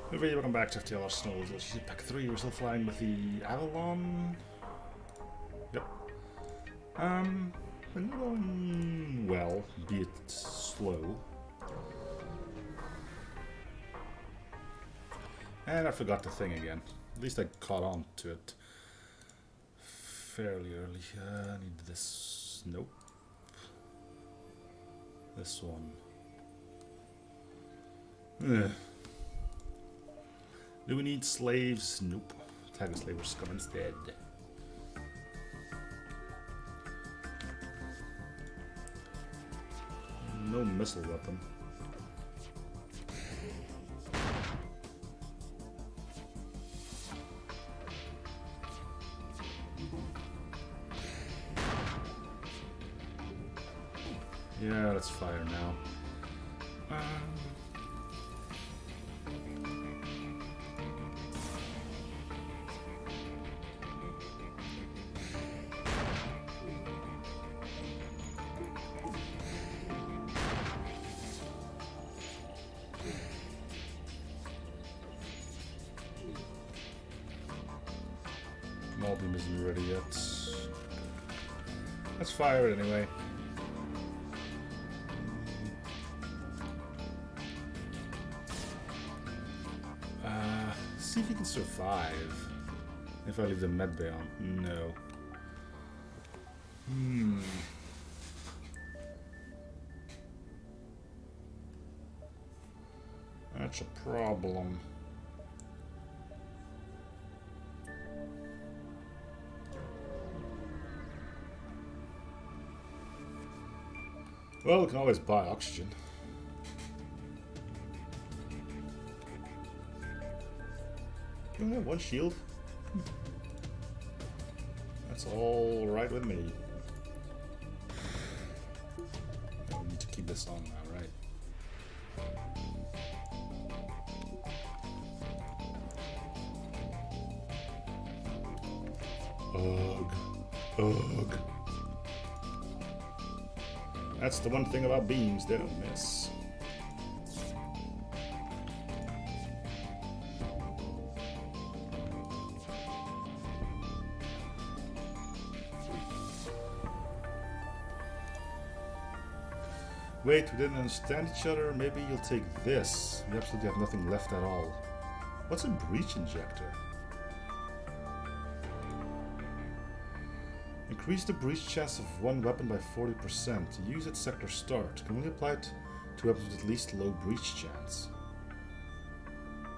Everybody, welcome back to FTL Snows. She's at pack 3. We're still flying with the Avalon. Yep. We're not going well, be it slow. And I forgot the thing again. At least I caught on to it fairly early. I need this. Nope. This one. Ugh. Do we need slaves? Nope. Tag a slave or scum instead. No missile weapon. Yeah, let's fire now. Malbeam isn't ready yet. Let's fire it anyway. See if he can survive. If I leave the med bay on. No. That's a problem. Well, we can always buy oxygen. You only have one shield? That's all right with me. Oh, we need to keep this on now, right? Ugh. Ugh. That's the one thing about beams, they don't miss. Wait, we didn't understand each other. Maybe you'll take this. We absolutely have nothing left at all. What's a breach injector? Increase the breach chance of one weapon by 40%. Use at sector start. Can only apply it to weapons with at least low breach chance.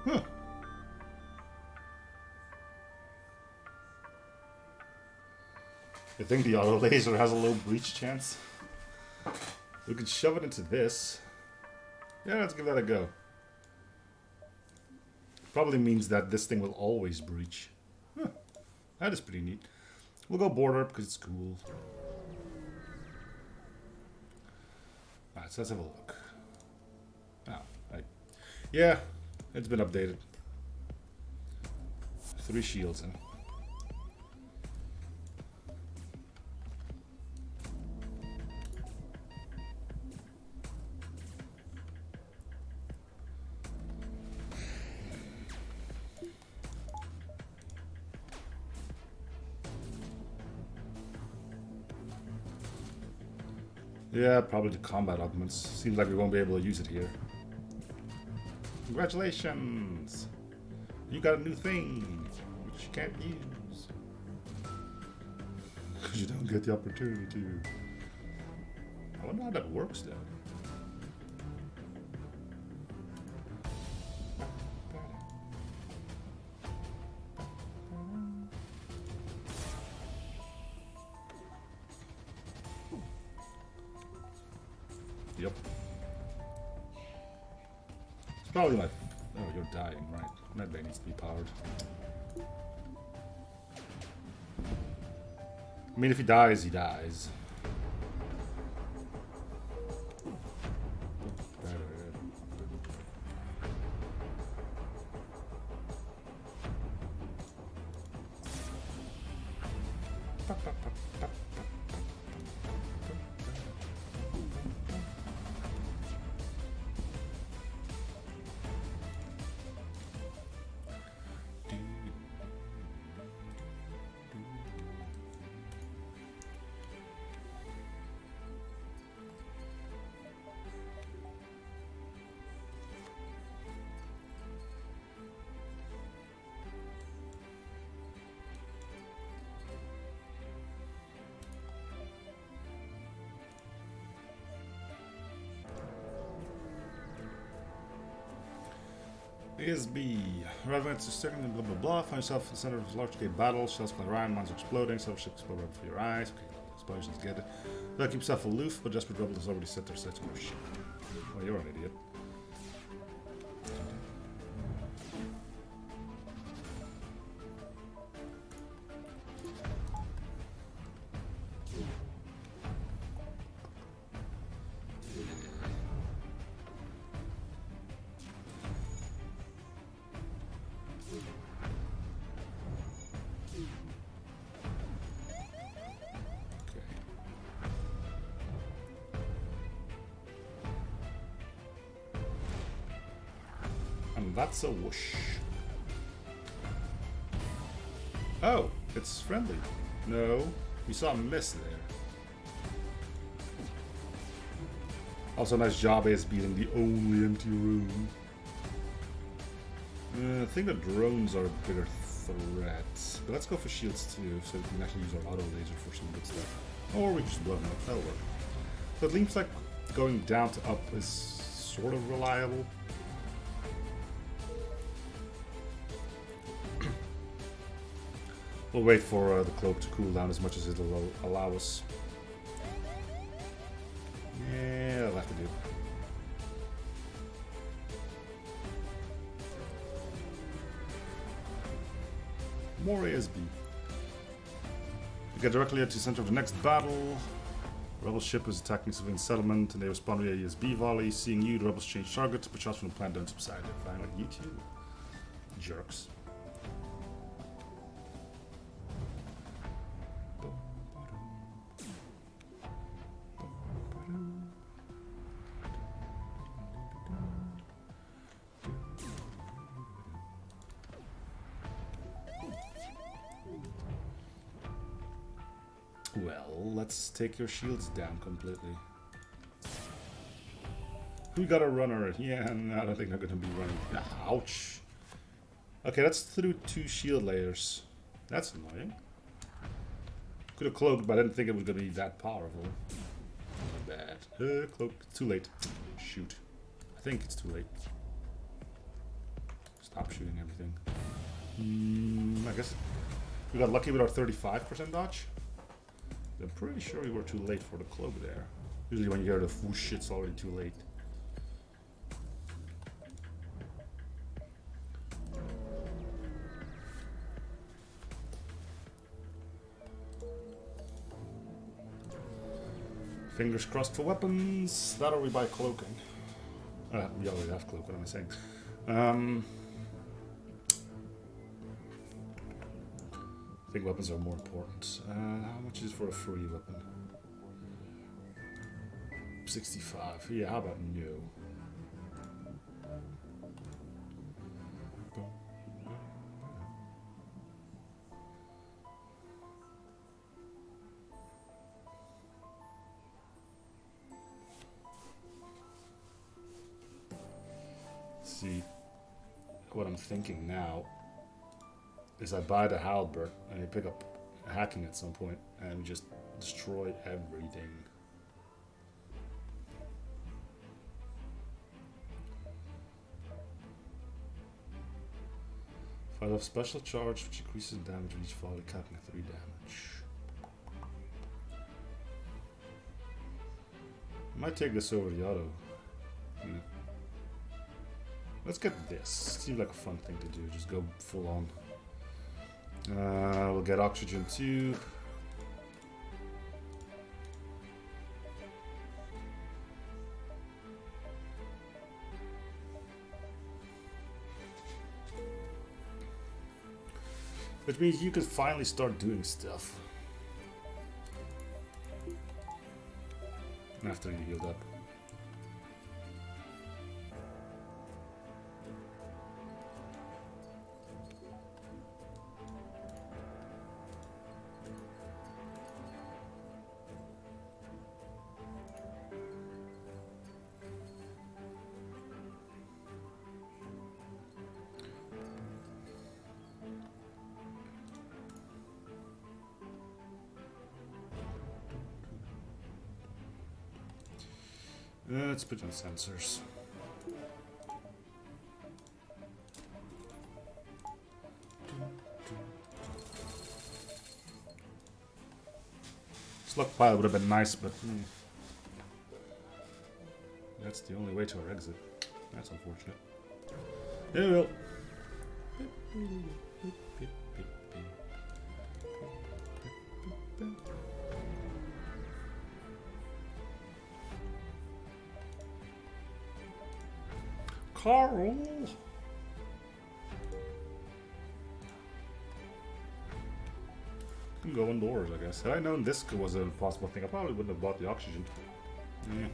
Huh. I think the auto laser has a low breach chance. We could shove it into this. Yeah, let's give that a go. Probably means that this thing will always breach. Huh. That is pretty neat. We'll go border because it's cool. Alright, so let's have a look. Oh, yeah, it's been updated. 3 shields in. Yeah, probably the combat augments. Seems like we won't be able to use it here. Congratulations! You got a new thing, which you can't use. Because you don't get the opportunity to. I wonder how that works then. Yep. It's probably my... Oh, you're dying, right. Medbay needs to be powered. I mean, if he dies, he dies. ASB. Arriving at the second and blah blah blah. Find yourself in the center of a large scale battle. Shells fly around, mines are exploding, several ships explode right before your eyes. Okay, explosions, get it. You keep yourself aloof, but desperate rebels already set their sights on your ship. Well, you're an idiot. That's a whoosh. Oh, it's friendly. No, we saw a miss there. Also, nice job as being the only empty room. I think the drones are a bigger threat. But let's go for shields too, so we can actually use our auto laser for some good stuff. Or we can just blow them up, that'll work. So it seems like going down to up is sort of reliable. We'll wait for the cloak to cool down as much as it'll allow us. Yeah, that'll have to do. More ASB. We get directly at the center of the next battle. The rebel ship is attacking civilian settlement, and they respond with a ASB volley. Seeing you, the rebels change targets, but shots from the plant don't subside. They're fine like you too. Jerks. Well, let's take your shields down completely. We got a runner. Yeah, no, I don't think they're going to be running. Ouch. Okay, that's through 2 shield layers. That's annoying. Could have cloaked, but I didn't think it was going to be that powerful. Not bad. Cloak. Too late. Shoot. I think it's too late. Stop shooting everything. I guess we got lucky with our 35% dodge. I'm pretty sure we were too late for the cloak there. Usually when you hear the whoosh, it's already too late. Fingers crossed for weapons. That or we buy cloaking. We already have cloak, what am I saying? I think weapons are more important. How much is for a free weapon? 65. Yeah, how about no? See, what I'm thinking now is I buy the halberd and I pick up hacking at some point and we just destroy everything. Fire off special charge which increases damage with each volley, capping at 3 damage. I might take this over the auto. Let's get this. Seems like a fun thing to do. Just go full on. We'll get oxygen too. Which means you can finally start doing stuff. After you healed up. Let's put on sensors. Stockpile would have been nice, but that's the only way to our exit. That's unfortunate. Yeah, well. Carl! Can go indoors, I guess. Had I known this was a possible thing, I probably wouldn't have bought the oxygen. Yeah.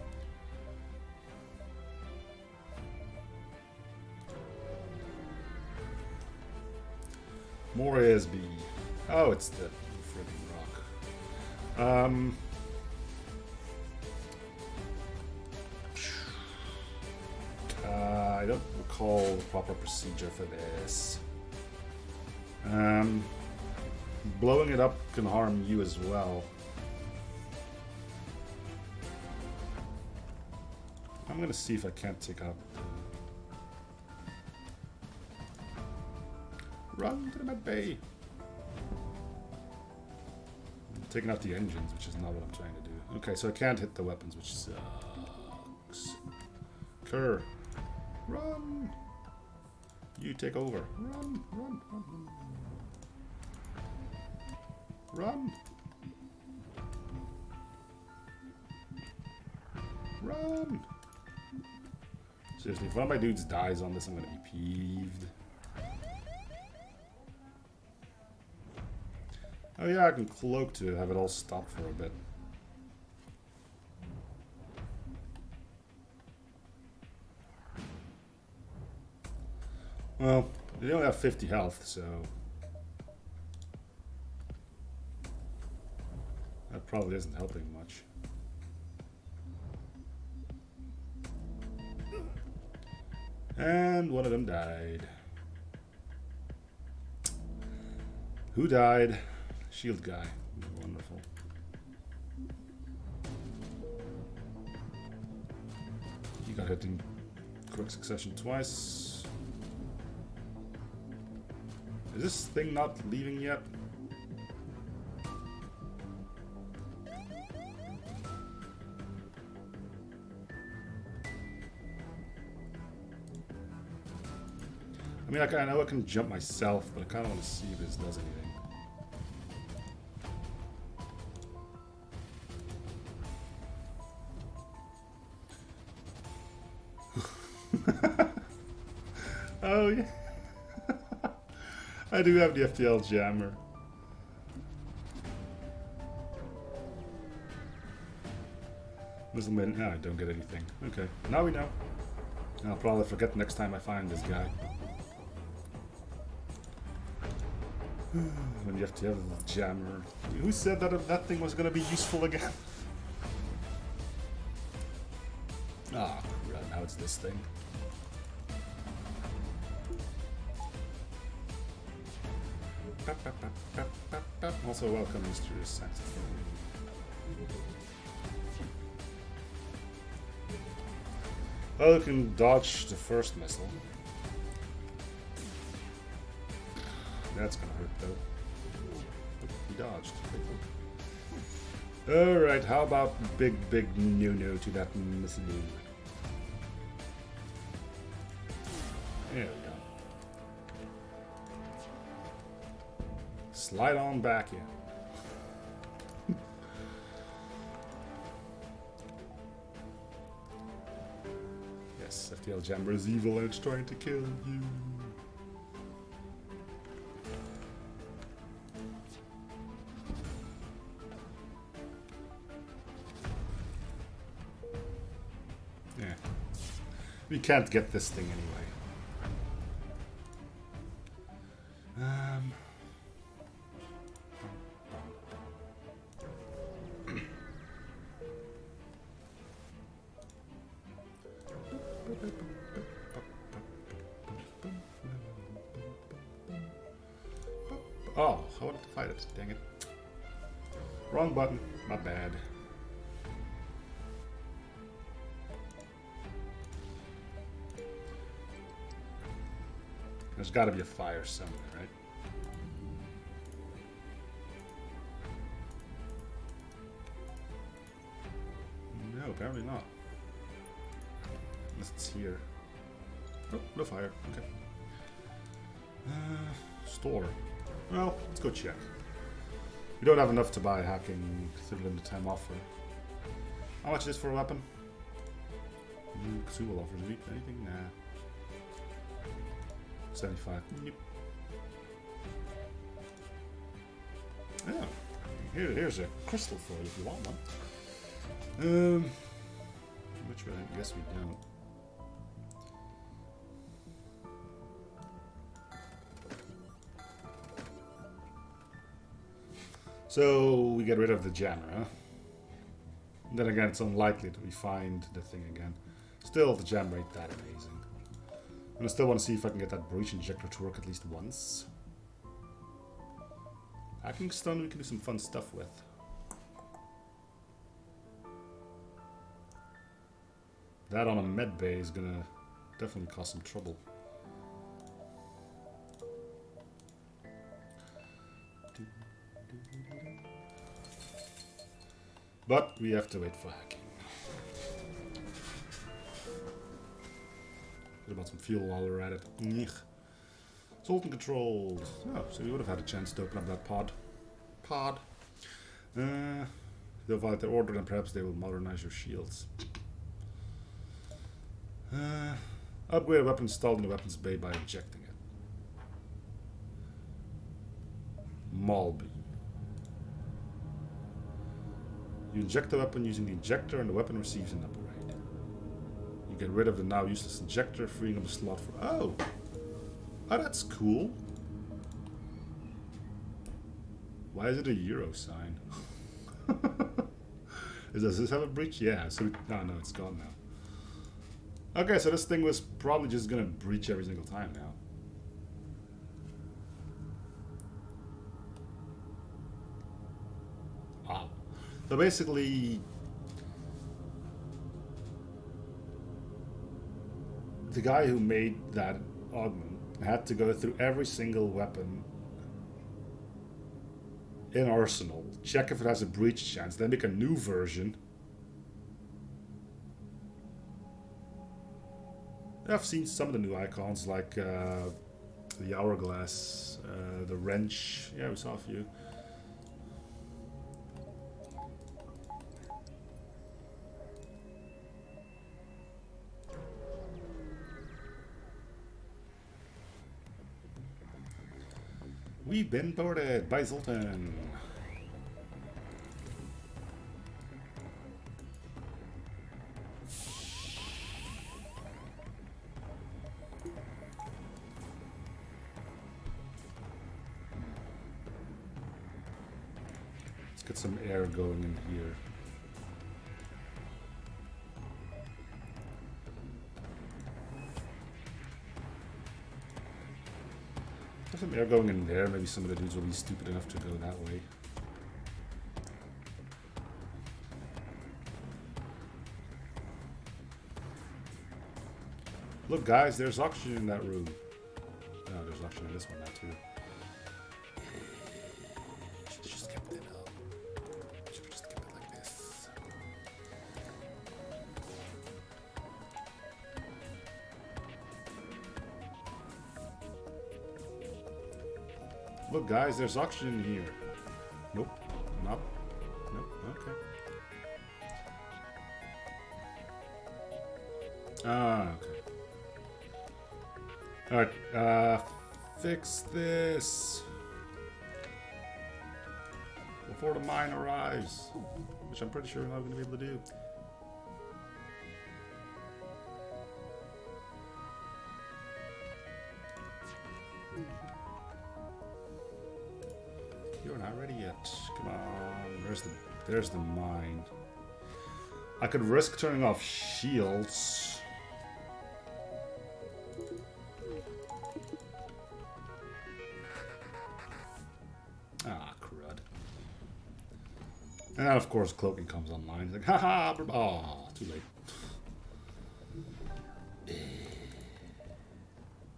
More ASB. Oh, it's the friggin' rock. I don't recall the proper procedure for this. Blowing it up can harm you as well. I'm gonna see if I can't take out. Run to the med bay. I'm taking out the engines, which is not what I'm trying to do. Okay, so I can't hit the weapons, which sucks. Kerr, run! You take over. Run, run, run, run. Run! Run! Seriously, if one of my dudes dies on this, I'm gonna be peeved. Oh yeah, I can cloak to have it all stop for a bit. Well, they only have 50 health, so that probably isn't helping much. And one of them died. Who died? Shield guy. Wonderful. He got hit in quick succession twice. Is this thing not leaving yet? I mean, I know I can jump myself, but I kind of want to see if this does anything. Oh yeah, I do have the FTL jammer. Muslim man, I don't get anything. Okay, now we know. And I'll probably forget next time I find this guy. When you have to have a jammer. Who said that that thing was going to be useful again? Ah, right, now it's this thing. Also welcome, Mr. Saxophone. Well, you can dodge the first missile. That's gonna hurt though. He dodged. Alright, how about big no-no to that missile? There we go. Slide on back in. Yes, FTL Jammer is evil and it's trying to kill you. Yeah. We can't get this thing anyway. Oh, I wanted to fight it. Dang it. Wrong button. Not bad. There's got to be a fire somewhere, right? apparently not. Unless it's here. Oh, no fire. Okay. Store. Well, let's go check. We don't have enough to buy hacking through limited time offer. How much is this for a weapon? Consumable offers week. Anything? Nah. 75. Nope. Yeah. Here's a crystal for you if you want one. Which one? I guess we don't. So we get rid of the jammer, huh? Then again, it's unlikely that we find the thing again. Still, the jam rate that amazing. And I still want to see if I can get that breach injector to work at least once. Hacking stone we can do some fun stuff with. That on a med bay is gonna definitely cause some trouble. But we have to wait for hacking. What about some fuel while we're at it? Zolton controls. Oh, so we would have had a chance to open up that pod. They'll violate their order, and perhaps they will modernize your shields. Upgrade a weapon installed in the weapons bay by injecting it. Malby. You inject the weapon using the injector, and the weapon receives an upgrade. You get rid of the now useless injector, freeing up a slot for... Oh, that's cool. Why is it a euro sign? Does this have a breach? Yeah, so... No, it's gone now. Okay, so this thing was probably just gonna breach every single time now. Wow. So basically... the guy who made that augment had to go through every single weapon in Arsenal, check if it has a breach chance, then make a new version. I've seen some of the new icons, like the hourglass, the wrench. Yeah, we saw a few. We've been boarded by Zolton. Let's get some air going in here. There's some air going in there. Maybe some of the dudes will be stupid enough to go that way. Look, guys, there's oxygen in that room. No, there's oxygen in this one now, too. Should have just kept it up. Should have just kept it like this. Look, guys, there's oxygen here. Nope. Not. Nope. Okay. Ah, okay. Alright, fix this before the mine arrives, which I'm pretty sure we're not going to be able to do. You're not ready yet. Come on, there's the mine. I could risk turning off shields. Ah, crud. And then, of course, cloaking comes online. It's like, haha, oh, too late.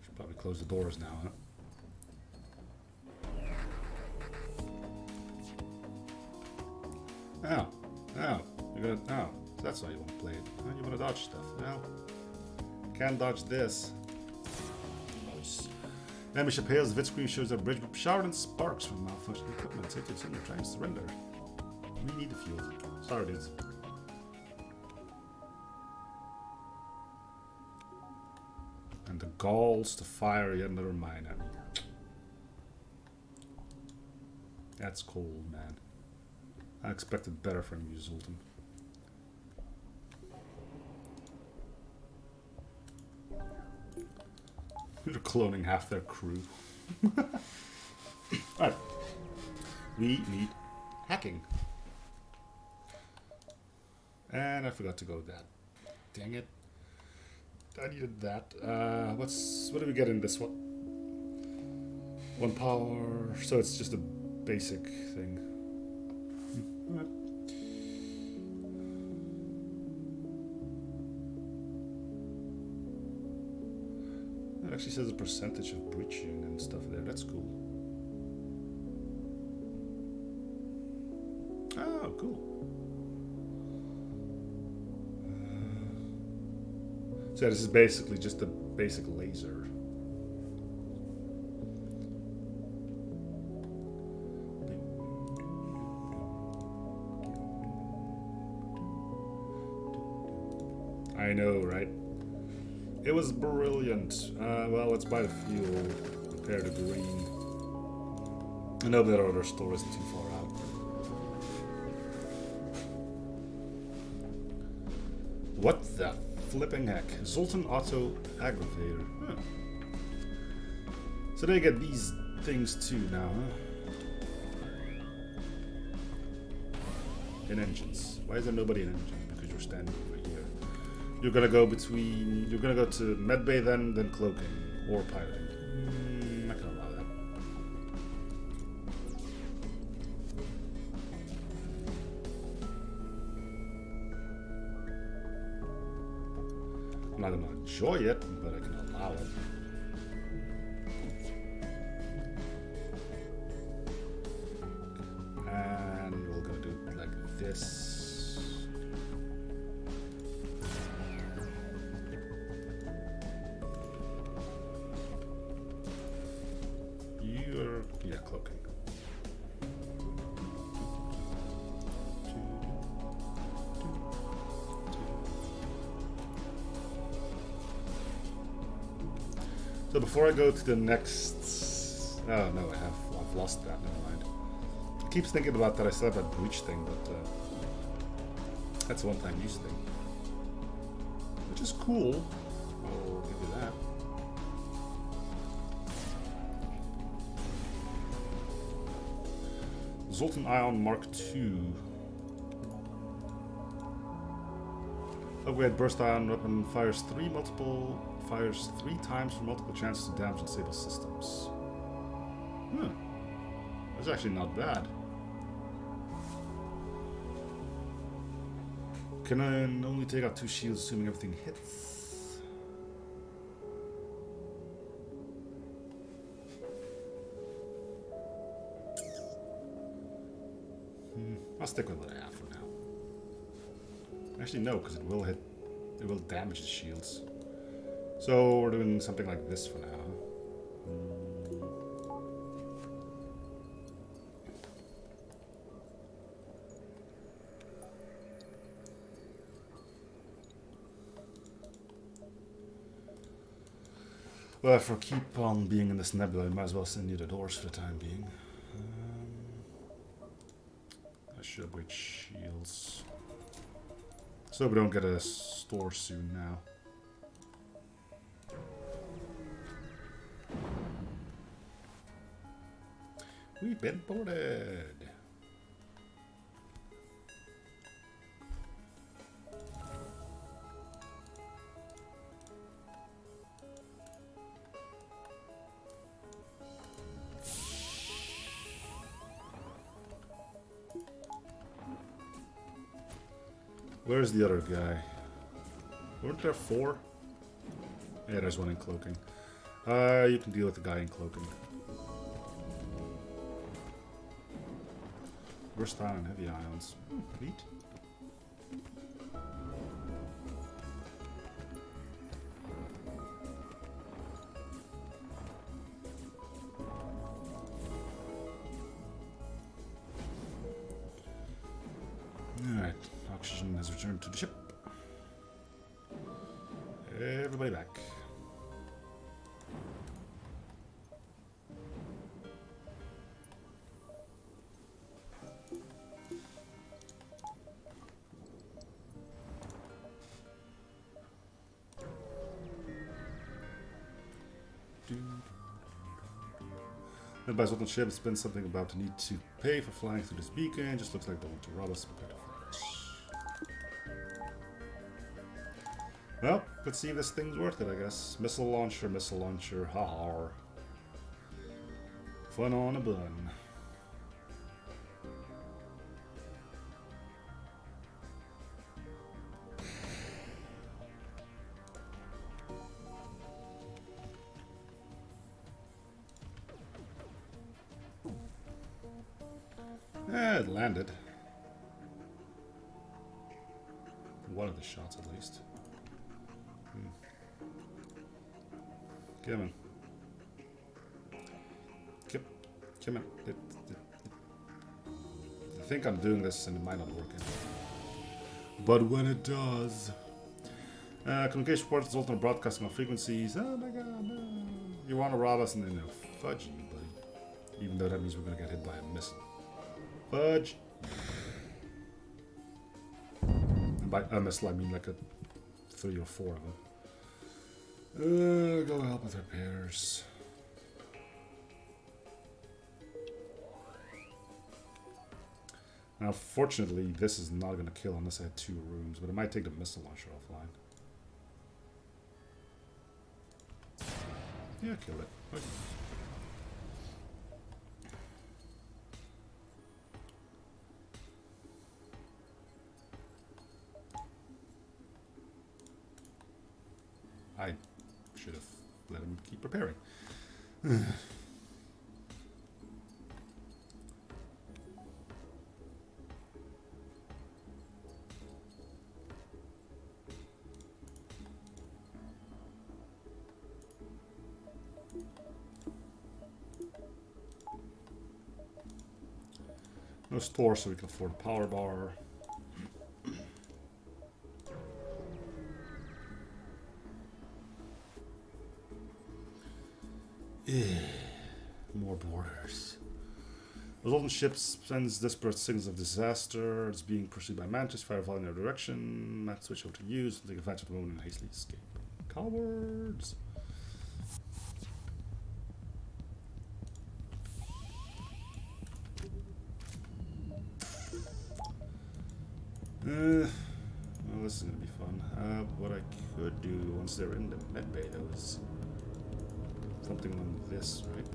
Should probably close the doors now, huh? Ow, ow, you got, ow. So that's why you want to play it. Oh, you want to dodge stuff. Well, can't dodge this. Nice. Enemy ship hails. The vid screen shows a bridge showered in sparks from malfunctioning equipment. Safety center trying to surrender. We need the fuel. Sorry, dudes. And the galls to fire yet another mine at me. That's cold, man. I expected better from you, Zoltan. They're cloning half their crew. Alright. We need hacking. And I forgot to go with that. Dang it. I needed that. What do we get in this one? 1 power. So it's just a basic thing. Alright. It actually says a percentage of breaching and stuff there. That's cool. Oh, cool. So yeah, this is basically just a basic laser. I know, right? It was brilliant. Well, let's buy the fuel. Repair the green. I know that our other store isn't too far out. What the flipping heck? Zolton Auto Aggravator. Huh. So they get these things too now, huh? In engines. Why is there nobody in engine? Because you're standing over here. You're gonna go between. You're gonna go to medbay then cloaking or piloting. I'm not gonna allow that. I'm not gonna enjoy it, but I can allow it. And we're gonna do it like this. Yeah, cloaking. So before I go to the next... Oh no, I've lost that, never mind. I keep thinking about that, I still have that breach thing, but that's a one-time use thing. Which is cool. I'll give you that. Zoltan Ion Mark II. Upgrade burst ion weapon fires 3 times for multiple chances to damage unstable systems. Huh. That's actually not bad. Can I only take out 2 shields assuming everything hits? I'll stick with what I have for now. Actually, no, because it will damage the shields. So we're doing something like this for now. Well, if I keep on being in this nebula, I might as well send you the doors for the time being. I should upgrade shields. So we don't get a store soon now. We've been boarded. Where's the other guy? Weren't there 4? Yeah, there's one in cloaking. You can deal with the guy in cloaking. Burst ion and heavy ions. Neat. Oxygen has returned to the ship. Everybody back. By Zoltons ship, it's been something about the need to pay for flying through this beacon. Just looks like they want to rob us. Well, let's see if this thing's worth it, I guess. Missile launcher, ha-ha. Fun on a bun. It landed. One of the shots, at least. Come on. Come on. I think I'm doing this and it might not work. But when it does... communication report is Zoltons broadcasting on frequencies. Oh my god, no. You want to rob us and then they'll fudge you, buddy. Even though that means we're going to get hit by a missile. Fudge. And by a missile, I mean like a 3 or 4 of them. Go help with repairs. Now, fortunately, this is not going to kill unless I had 2 rooms, but it might take the missile launcher offline. Yeah, kill it. Okay. I should have let him keep repairing. No store, so we can afford a power bar. More borders. The Zoltons ship sends disparate signals of disaster. It's being pursued by Mantis. Firefly in their direction. Matt switch over to use. Take advantage of the moment and hastily escape. Cowards. Well, this is gonna be fun. What I could do once they're in the medbay, though, is something like this, right?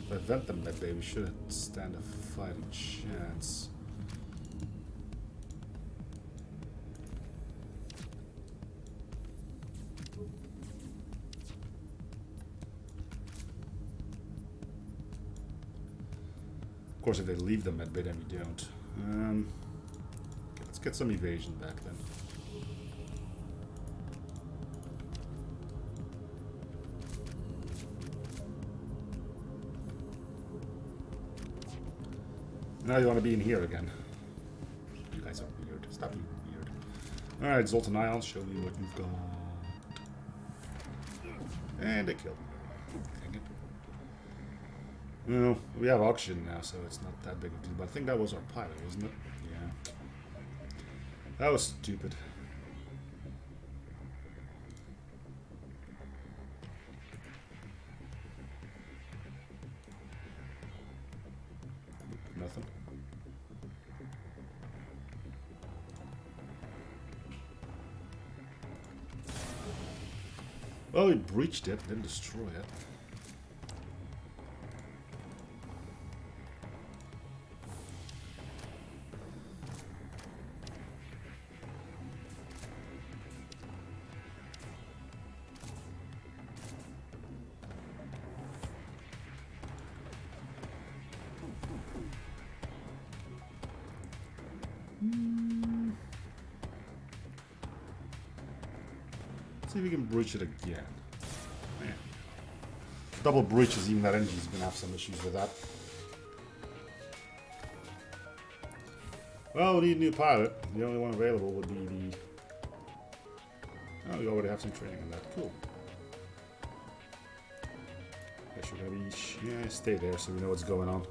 If I vent the medbay, we should stand a fighting chance. Of course, if they leave the medbay, then we don't. Okay, let's get some evasion back then. Now you want to be in here again. You guys are weird. Stop being weird. Alright, Zolton Ions, show me what you've got. And they killed me. Dang it. Well, we have oxygen now, so it's not that big of a deal. But I think that was our pilot, wasn't it? Yeah. That was stupid. Nothing. Well, we breached it, didn't destroy it. See if we can breach it again. Man. Double breaches, even that engine's gonna have some issues with that. Well, we need a new pilot. The only one available would be the... Oh, we already have some training on that. Cool. Guess we're gonna be... Yeah, stay there so we know what's going on.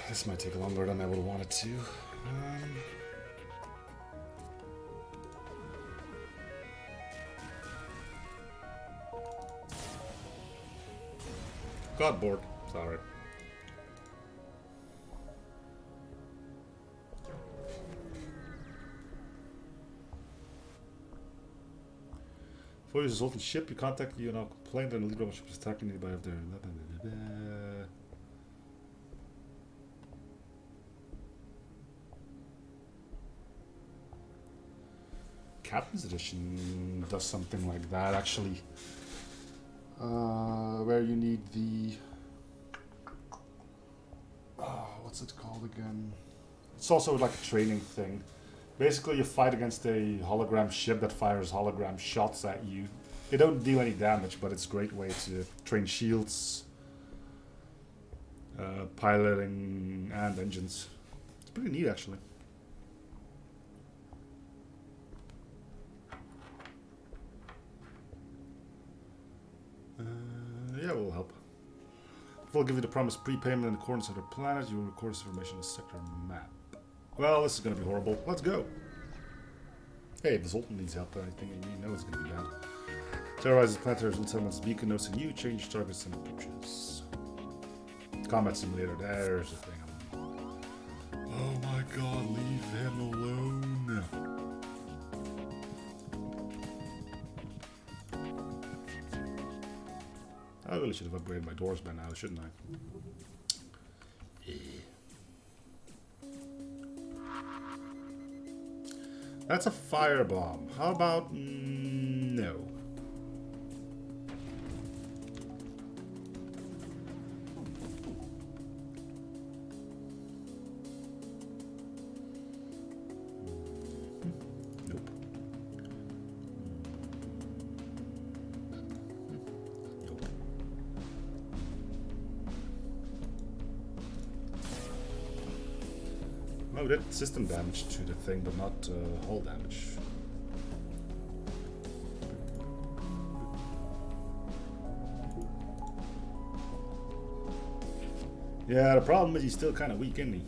This might take longer than I would want it to. Got bored. Sorry. For your Zoltons ship, you contact you know complaint and the leader of the ship is attacking anybody up there. Captain's Edition does something like that actually. Where you need the what's it called again? It's also like a training thing. Basically, you fight against a hologram ship that fires hologram shots at you. They don't do any damage, but it's a great way to train shields, piloting, and engines. It's pretty neat, actually. Yeah, we'll help. We'll give you the promised prepayment in the coordinates of the planet. You will record this information in the sector map. Well, this is going to be horrible. Let's go. Hey, if the Zoltan needs help or anything, you know it's going to be bad. Terrorize the planetary settlements beacon noticing you. Change targets and approaches. Combat simulator. There's the thing. Oh my god, leave him alone. I really should have upgraded my doors by now, shouldn't I? That's a firebomb. How about no? Nope. Nope. Oh, we did system damage to the thing, but not hull damage. Yeah, the problem is he's still kind of weak, isn't he?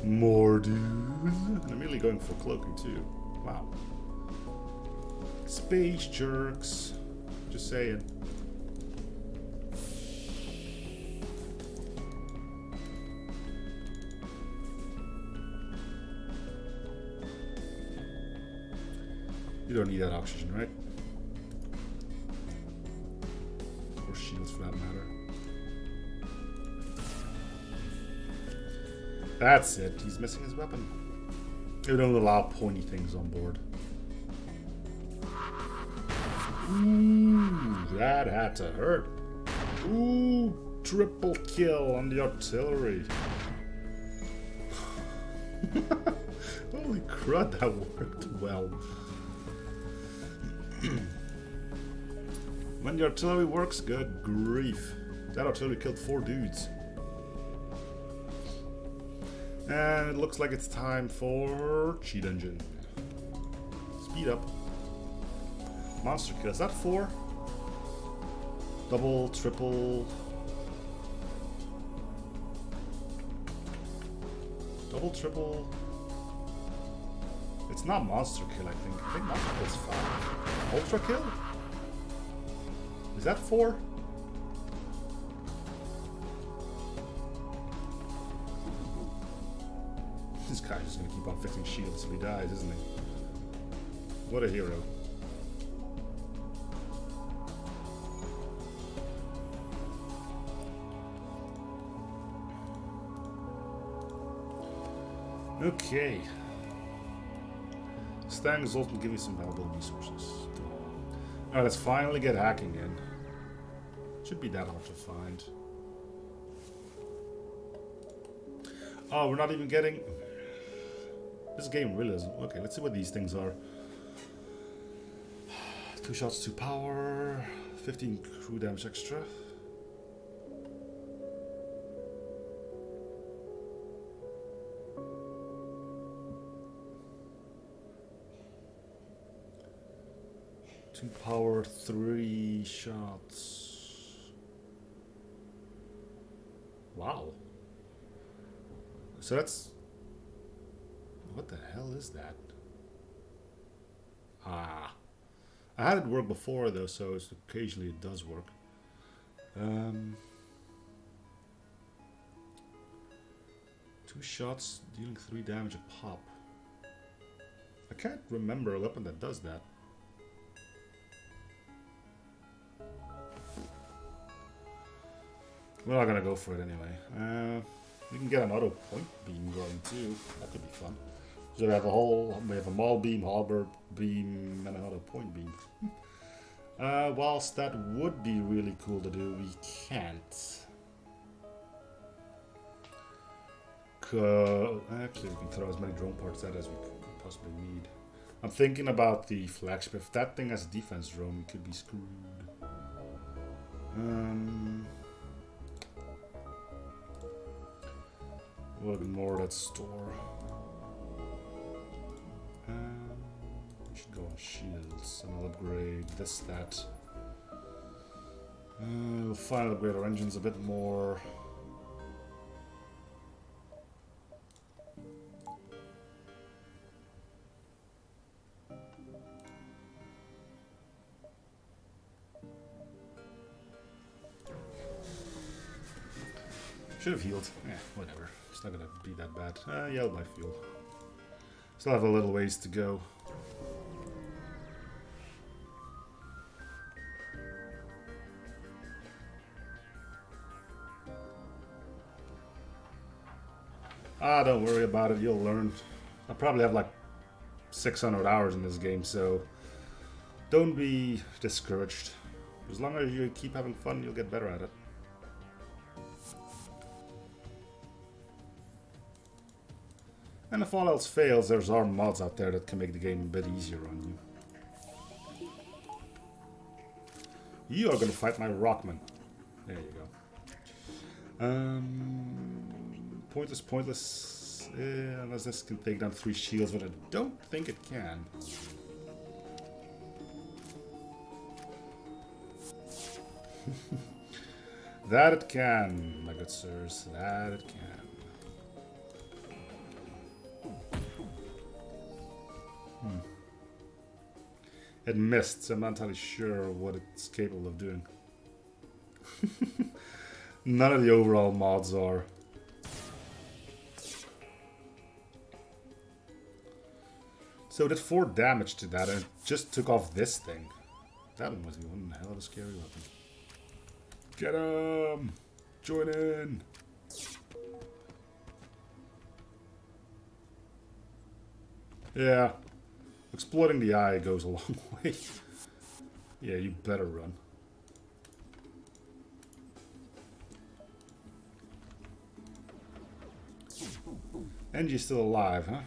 More dudes. And I'm really going for cloaking too. Wow. Space jerks. Just saying. You don't need that oxygen, right? Or shields for that matter. That's it. He's missing his weapon. They don't allow pointy things on board. Ooh, that had to hurt. Ooh, triple kill on the artillery. Holy crud, that worked well. When the artillery works, good grief. That artillery killed 4 dudes. And it looks like it's time for cheat engine. Speed up. Monster kill. Is that 4? Double, triple. Double, triple. It's not monster kill, I think. I think monster kill is 5. Ultra kill? Is that 4? This guy's just gonna keep on fixing shields till he dies, isn't he? What a hero. Okay. Stang Zoltan give me some valuable resources. Alright, let's finally get hacking in. Should be that hard to find. Oh, we're not even getting... This game really is... Okay, let's see what these things are. 2 shots, 2 power, 15 crew damage extra. Two power, 3 shots. Wow. So that's... What the hell is that? Ah. I had it work before though, so occasionally it does work. 2 shots, dealing 3 damage a pop. I can't remember a weapon that does that. We're not gonna go for it anyway. We can get an auto point beam going too. That could be fun. So we have a maul beam, halberd beam, and an auto point beam. Whilst that would be really cool to do, we can't. Actually, we can throw as many drone parts at as we could possibly need. I'm thinking about the flagship. If that thing has a defense drone, we could be screwed. A little bit more at store. We should go on shields and I'll upgrade this, that. We'll finally upgrade our engines a bit more. Should have healed. Yeah, whatever. It's not gonna be that bad. Yeah, my fuel. Still have a little ways to go. Don't worry about it. You'll learn. I probably have like 600 hours in this game, so don't be discouraged. As long as you keep having fun, you'll get better at it. And if all else fails, there's our mods out there that can make the game a bit easier on you. You are going to fight my Rockman. There you go. Pointless. Yeah, unless this can take down 3 shields, but I don't think it can. That it can, my good sirs. That it can. It missed, so I'm not entirely sure what it's capable of doing. None of the overall mods are. So it did 4 damage to that, and it just took off this thing. That one must be one hell of a scary weapon. Get him! Join in! Yeah. Exploiting the eye goes a long way. Yeah, you better run. And you're still alive, huh?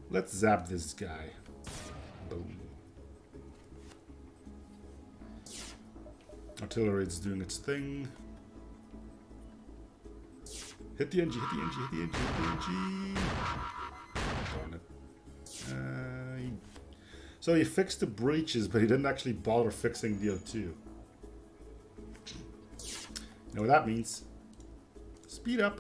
Let's zap this guy. Boom. Artillery is doing its thing. Hit the NG, hit the NG, hit the NG, hit the NG. Darn it. So he fixed the breaches, but he didn't actually bother fixing the O2. You know what that means? Speed up.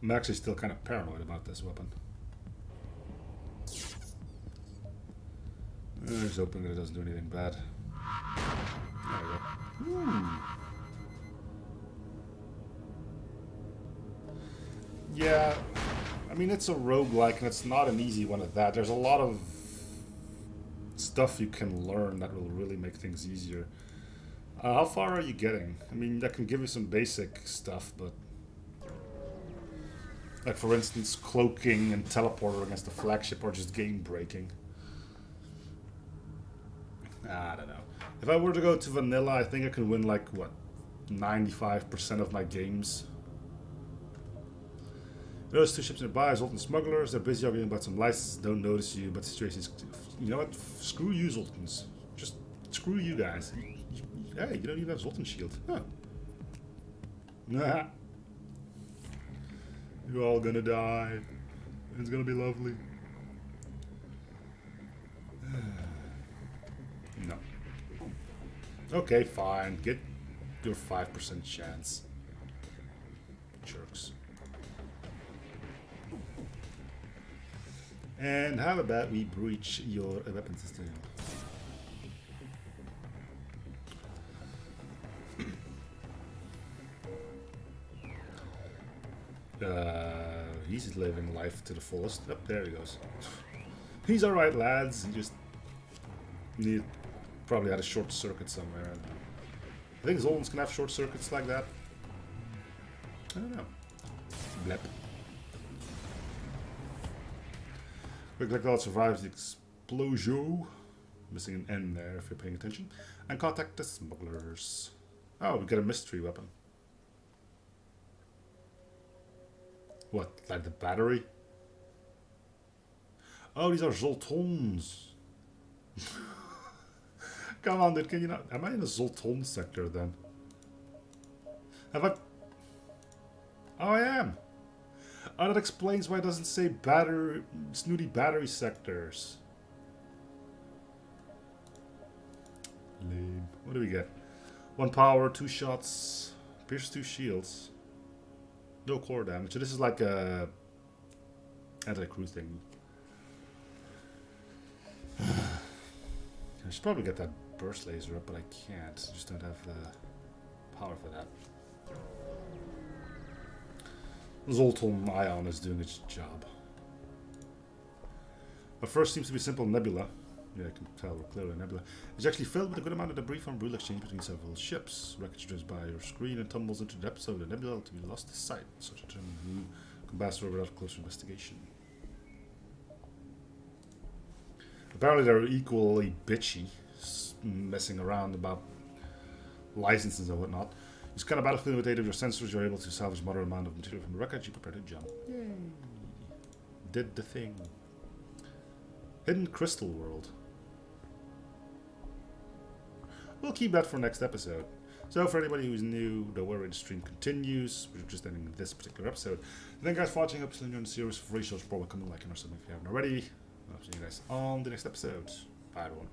I'm actually still kind of paranoid about this weapon. Just hoping that it doesn't do anything bad. There we go. Ooh. Yeah, I mean, it's a roguelike and it's not an easy one at that. There's a lot of stuff you can learn that will really make things easier. How far are you getting? I mean, that can give you some basic stuff, but Like, for instance, cloaking and teleporter against the flagship are just game breaking. I don't know. If I were to go to vanilla, I think I could win, like, what, 95% of my games. Those two ships nearby, Zolton smugglers. They're busy arguing about some licenses, don't notice you, but the situation is... You know what? Screw you, Zoltons. Just screw you guys. Hey, you don't even have Zoltan shield. Huh. Nah. You're all gonna die. It's gonna be lovely. No. Okay, fine. Get your 5% chance. Jerks. And how about we breach your weapon system? He's living life to the fullest. Oh, there he goes. He's alright, lads. He just probably had a short circuit somewhere. I think Zoltons can have short circuits like that. I don't know. Blep. Quick like that survives the explosion. Missing an N there if you're paying attention. And contact the smugglers. Oh, we got a mystery weapon. What, like the battery? Oh, these are Zoltons. Come on, dude, can you not... Am I in the Zolton sector then? Have I... Oh, I am. Oh, that explains why it doesn't say battery... Snooty battery sectors. Lame. What do we get? 1 power, 2 shots, pierce 2 shields. No core damage. So this is like a anti-crew thing. I should probably get that burst laser up, but I can't. I just don't have the power for that. Zolton Ion is doing its job. But first seems to be simple nebula. Yeah, I can tell we're clearly a nebula. It's actually filled with a good amount of debris from rule exchange between several ships. Wreckage drifts by your screen and tumbles into the depths of the nebula to be lost to sight. Such a term who can pass over without closer investigation. Apparently they're equally bitchy, messing around about licenses and whatnot. You scan a battlefield with 8 of your sensors, you're able to salvage a moderate amount of material from the wreckage. You prepare to jump. Yay! Did the thing. Hidden Crystal World. We'll keep that for next episode. So for anybody who's new, don't worry, the stream continues. We're just ending this particular episode. Thank you guys for watching. Hope you're enjoying the series. For free shows, probably coming like and or something if you haven't already. I'll see you guys on the next episode. Bye everyone.